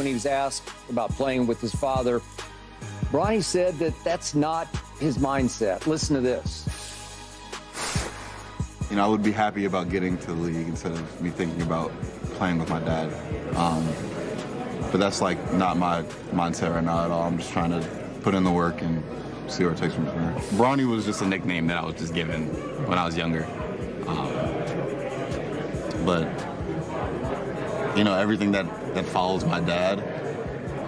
when he was asked about playing with his father, Bronny said that that's not his mindset. Listen to this. You know, I would be happy about getting to the league instead of me thinking about playing with my dad. But that's like not my mindset right now at all. I'm just trying to put in the work and see where it takes me from there. Bronny was just a nickname that I was just given when I was younger. But, you know, everything that follows my dad,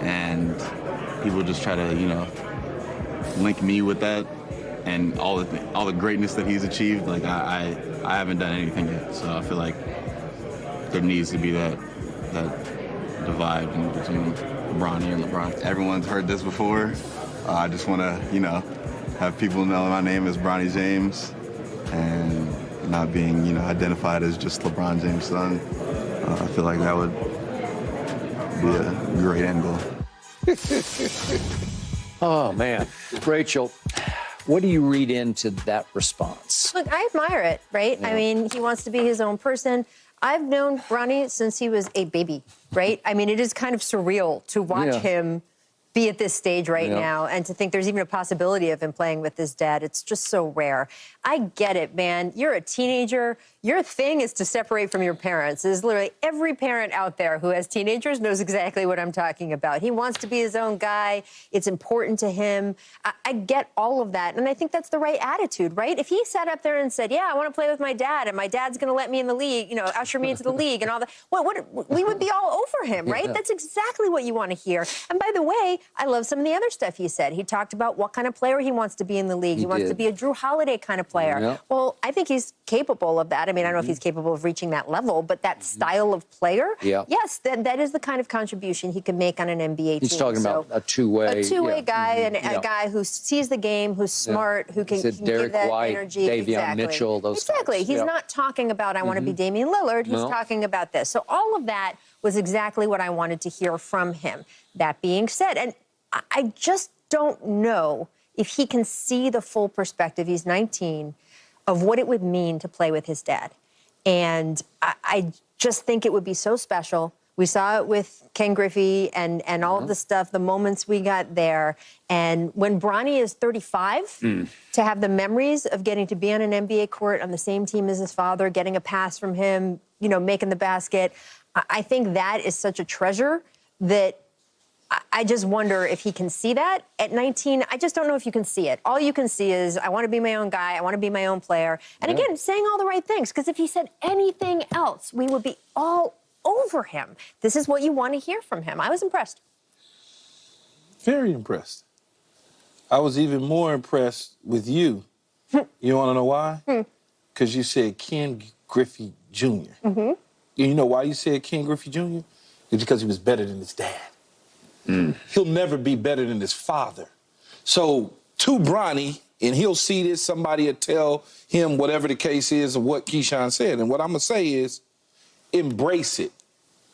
and people just try to, you know, link me with that and all the greatness that he's achieved. Like, I haven't done anything yet, so I feel like there needs to be that divide between Bronny and LeBron. Everyone's heard this before. I just want to, you know, have people know my name is Bronny James and not being, you know, identified as just LeBron James' son. I feel like that would be a great end goal. Oh, man. Rachel, what do you read into that response? Look, I admire it, right? Yeah. I mean, he wants to be his own person. I've known Bronny since he was a baby, right? I mean, it is kind of surreal to watch him be at this stage right now and to think there's even a possibility of him playing with his dad. It's just so rare. I get it, man. You're a teenager. Your thing is to separate from your parents. There's literally every parent out there who has teenagers knows exactly what I'm talking about. He wants to be his own guy. It's important to him. I get all of that. And I think that's the right attitude, right? If he sat up there and said, yeah, I want to play with my dad and my dad's going to let me in the league, you know, usher me into the league and all that, we would be all over him, right? That's exactly what you want to hear. And by the way, I love some of the other stuff he said. He talked about what kind of player he wants to be in the league. He wants to be a Drew Holiday kind of player. Well, I think he's capable of that. I mean, I don't know if he's capable of reaching that level, but that style of player, yes, that is the kind of contribution he can make on an NBA team. He's talking about a two-way. A two-way guy and a guy who sees the game, who's smart, who can give that energy. Davion Mitchell, those Exactly. types. He's not talking about, I want to be Damian Lillard. He's talking about this. So all of that was exactly what I wanted to hear from him. That being said, and I just don't know if he can see the full perspective, he's 19, of what it would mean to play with his dad. And I just think it would be so special. We saw it with Ken Griffey and all of the stuff, the moments we got there. And when Bronny is 35, to have the memories of getting to be on an NBA court on the same team as his father, getting a pass from him, you know, making the basket, I think that is such a treasure that I just wonder if he can see that. At 19, I just don't know if you can see it. All you can see is, I want to be my own guy. I want to be my own player. And again, saying all the right things, because if he said anything else, we would be all over him. This is what you want to hear from him. I was impressed. Very impressed. I was even more impressed with you. You want to know why? Because you said Ken Griffey Jr. You know why you said Ken Griffey Jr.? It's because he was better than his dad. He'll never be better than his father. So to Bronny, and he'll see this, somebody will tell him whatever the case is of what Keyshawn said. And what I'm going to say is, embrace it.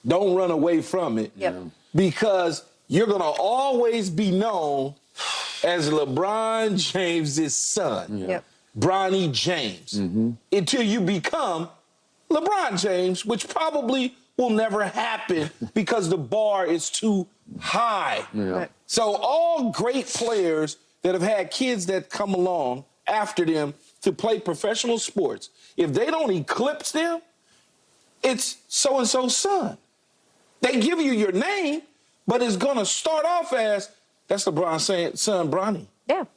Don't run away from it. Because you're going to always be known as LeBron James' son. Bronny James. Until you become LeBron James, which probably will never happen because the bar is too high. So all great players that have had kids that come along after them to play professional sports, if they don't eclipse them, it's so-and-so's son. They give you your name, but it's going to start off as, that's LeBron's son, Bronny.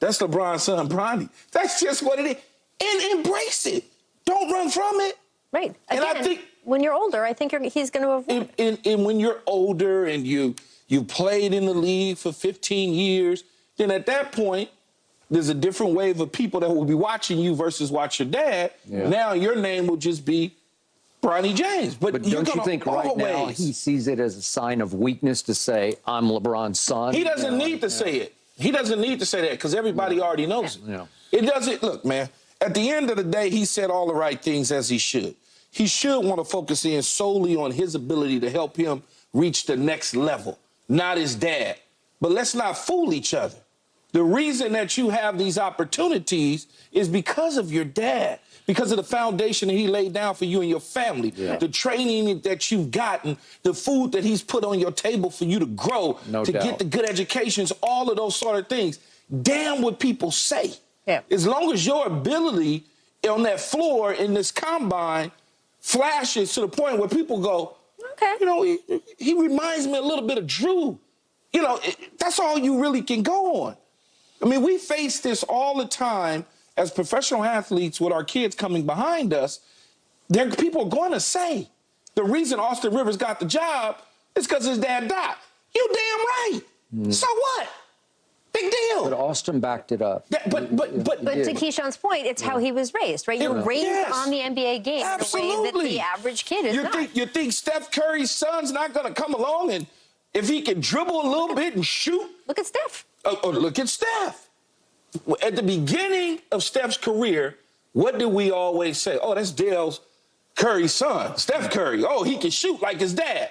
That's LeBron's son, Bronny. That's just what it is. And embrace it. Don't run from it. Right. And again, I think when you're older, I think he's going to avoid it. And when you're older and you played in the league for 15 years, then at that point, there's a different wave of people that will be watching you versus watch your dad. Now your name will just be Bronny James. But don't you think right now he sees it as a sign of weakness to say, I'm LeBron's son? He doesn't need to say it. He doesn't need to say that because everybody already knows it. It doesn't, look, man, at the end of the day, he said all the right things as he should. He should want to focus in solely on his ability to help him reach the next level, not his dad. But let's not fool each other. The reason that you have these opportunities is because of your dad, because of the foundation that he laid down for you and your family, the training that you've gotten, the food that he's put on your table for you to grow, to get the good educations, all of those sort of things. Damn what people say. Yeah. As long as your ability on that floor in this combine flashes to the point where people go, okay, you know, he reminds me a little bit of Drew. You know, that's all you really can go on. I mean, we face this all the time as professional athletes with our kids coming behind us. People are going to say the reason Austin Rivers got the job is because his dad died. You damn right. So what? Big deal. But Austin backed it up. But to Keyshawn's point, it's how he was raised, right? You're raised on the NBA game in a way that the average kid is not. You think Steph Curry's son's not going to come along and if he can dribble a little bit and shoot? Look at Steph. Look at Steph. At the beginning of Steph's career, what do we always say? Oh, that's Dale Curry's son, Steph Curry. Oh, he can shoot like his dad.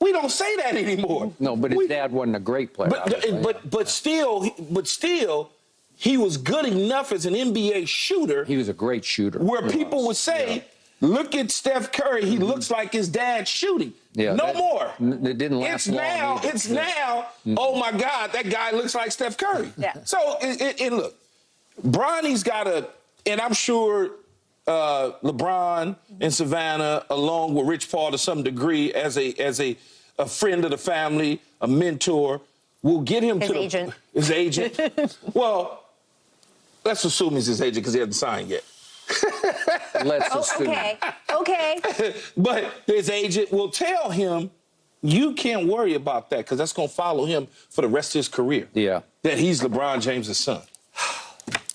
We don't say that anymore. No, but his dad wasn't a great player. But still, he was good enough as an NBA shooter. He was a great shooter. Where people would say, look at Steph Curry. He looks like his dad shooting. Yeah, no more. It didn't last long. It's now, oh, my God, that guy looks like Steph Curry. Yeah. So, and look, Bronny's got and I'm sure LeBron and Savannah, along with Rich Paul to some degree, as a friend of the family, a mentor, will get him his agent. His agent. Well, let's assume he's his agent because he hasn't signed yet. Let's assume. Okay. But his agent will tell him, you can't worry about that because that's going to follow him for the rest of his career. Yeah. That he's LeBron James' son.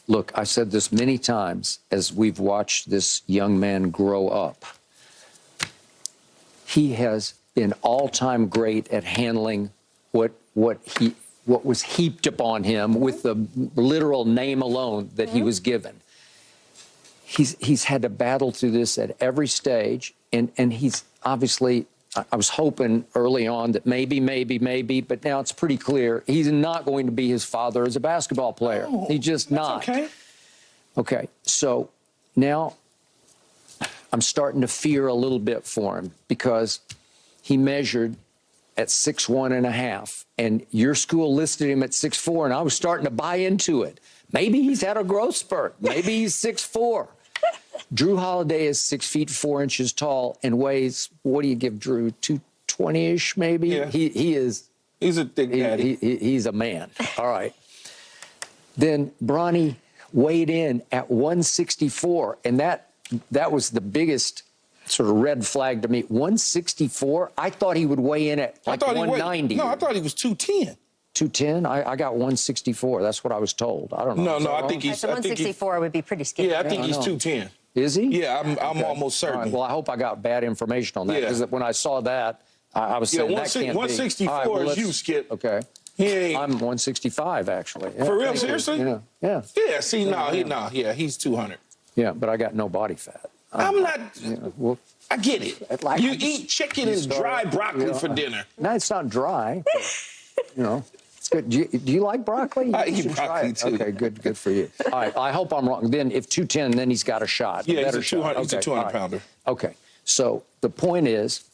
Look, I said this many times as we've watched this young man grow up. He has been all-time great at handling what was heaped upon him with the literal name alone that he was given. He's had to battle through this at every stage, and he's obviously, I was hoping early on that maybe, but now it's pretty clear he's not going to be his father as a basketball player. Oh, He's just not. Okay. Okay, so now I'm starting to fear a little bit for him because he measured at 6'1.5", and your school listed him at 6'4", and I was starting to buy into it. Maybe he's had a growth spurt. Maybe he's 6'4". Drew Holiday is 6 feet 4 inches tall and weighs, what do you give Drew, 220-ish maybe? Yeah. He's a thick daddy. He's a man. All right. Then Bronny weighed in at 164, and that was the biggest sort of red flag to me. 164? I thought he would weigh in at like 190. I thought he was 210. 210? I got 164. That's what I was told. I don't know. No, I think he's... 164 would be pretty skinny. Yeah, I think he's 210. Is he? Yeah, I'm almost certain. Right, well, I hope I got bad information on that, because when I saw that, I was saying that can't 164 be. 164 is you, Skip. Okay. I'm 165, actually. Yeah, for real? Seriously? Yeah. Yeah, see, he's 200. Yeah, but I got no body fat. I'm not... well, I get it. You eat chicken and dry broccoli for dinner. No, it's not dry. But, it's good. Do you like broccoli? I eat broccoli, too. Okay, good for you. All right, I hope I'm wrong. Then if 210, then he's got a shot. Yeah, he's a 200-pounder. Okay, so the point is,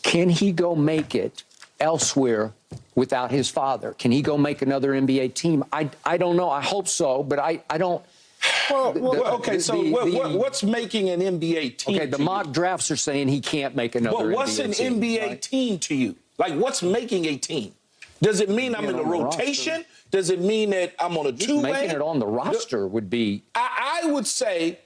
can he go make it elsewhere without his father? Can he go make another NBA team? I don't know. I hope so, but I don't... what's making an NBA team? Okay, the mock drafts are saying he can't make another NBA team. What's an NBA team to you? Like, what's making a team? Does it mean I'm in a rotation? Does it mean that I'm on a two-way? Making it on the roster would be... I would say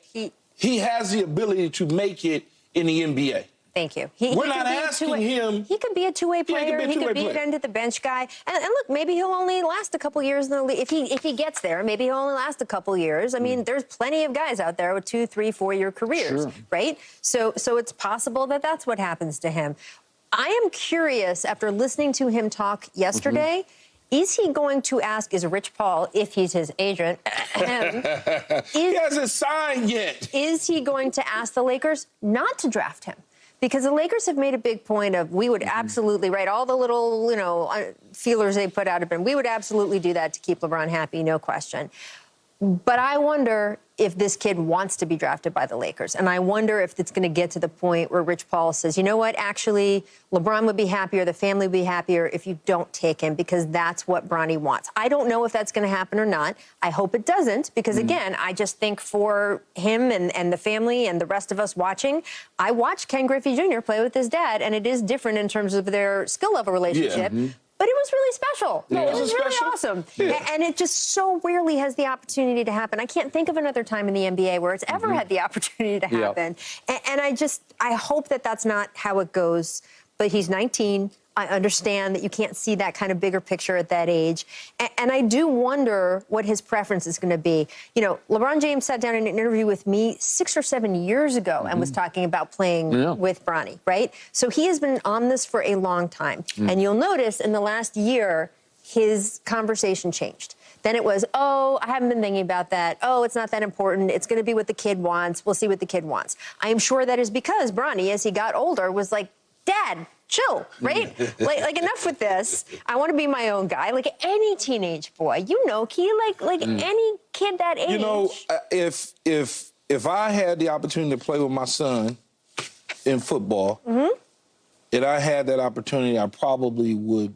he has the ability to make it in the NBA. Thank you. We're not asking him. He could be a two-way player. He could be an end-of-the-bench guy. And look, maybe he'll only last a couple years in the league. If he gets there, maybe he'll only last a couple years. I mean, there's plenty of guys out there with 2, 3, 4-year careers, right? So it's possible that that's what happens to him. I am curious, after listening to him talk yesterday, is he going to ask, is Rich Paul, if he's his agent, he hasn't signed yet. Is he going to ask the Lakers not to draft him? Because the Lakers have made a big point of, we would absolutely, right, all the little, feelers they put out have been, we would absolutely do that to keep LeBron happy, no question. But I wonder if this kid wants to be drafted by the Lakers. And I wonder if it's going to get to the point where Rich Paul says, you know what, actually, LeBron would be happier, the family would be happier if you don't take him, because that's what Bronny wants. I don't know if that's going to happen or not. I hope it doesn't, because, again, I just think for him and the family and the rest of us watching, I watched Ken Griffey Jr. play with his dad, and it is different in terms of their skill level relationship. Yeah. But it was really special. Yeah. It was really Special? awesome. Yeah. And it just so rarely has the opportunity to happen. I can't think of another time in the NBA where it's ever had the opportunity to happen. And I hope that that's not how it goes. But he's 19. I understand that you can't see that kind of bigger picture at that age. And I do wonder what his preference is going to be. LeBron James sat down in an interview with me 6 or 7 years ago and was talking about playing with Bronny, right? So he has been on this for a long time. And you'll notice in the last year, his conversation changed. Then it was, oh, I haven't been thinking about that. Oh, it's not that important. It's going to be what the kid wants. We'll see what the kid wants. I am sure that is because Bronny, as he got older, was like, Dad, chill, right? like enough with this. I want to be my own guy. Like any teenage boy, Key, like any kid that age. If I had the opportunity to play with my son in football, and I had that opportunity, I probably would